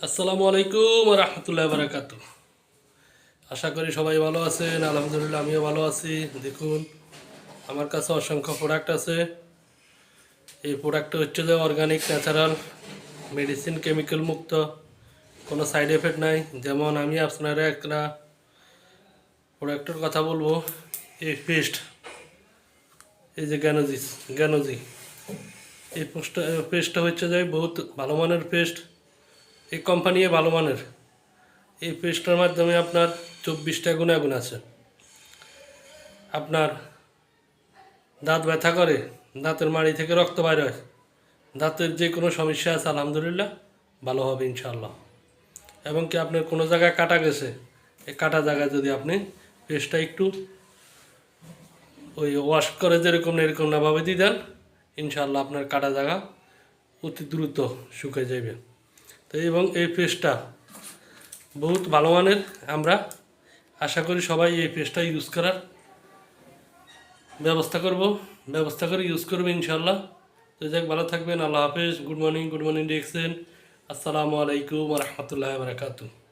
আসসালামু আলাইকুম রহমতুল্লাহ বারাকাত। আশা করি সবাই ভালো আছেন। আলহামদুলিল্লাহ আমিও ভালো আছি। দেখুন আমার কাছে অসংখ্য প্রোডাক্ট আছে। এই প্রোডাক্টটা হচ্ছে যে অর্গানিক, ন্যাচারাল, মেডিসিন, কেমিক্যাল মুক্ত, কোনো সাইড এফেক্ট নাই। যেমন আমি আপনারা একটা প্রোডাক্টের কথা বলবো। এই পেস্ট, এই যে জ্ঞানজি, এই পেস্টটা হচ্ছে যে বহুত ভালো মানের পেস্ট। এই কোম্পানি ভালো মানের। এই পেস্টটার মাধ্যমে আপনার 24টা গুণাগুণ আছে। আপনার দাঁত ব্যথা করে, দাঁতের মাড়ি থেকে রক্ত বাইর হয়, দাঁতের যে কোনো সমস্যা আছে আলহামদুলিল্লাহ ভালো হবে ইনশাআল্লাহ। এবং কি আপনার কোনো জায়গায় কাটা গেছে, এই কাটা জায়গায় যদি আপনি পেস্টটা একটু ওই ওয়াশ করে যেরকম এরকম নাভাবে দিয়ে দেন, ইনশাআল্লাহ আপনার কাটা জায়গা অতি দ্রুত শুকিয়ে যাবে। তো এবং এই পেস্টটা বহুত ভালো মানের। আমরা আশা করি সবাই এই পেস্টটা ইউজ করার ব্যবস্থা করে ইউজ করবে ইনশাআল্লাহ। তো যাক, ভালো থাকবেন। আল্লাহ হাফেজ। গুড মর্নিং দেখছেন। আসসালামু আলাইকুম রহমতুল্লাহ বারাকাতুহু।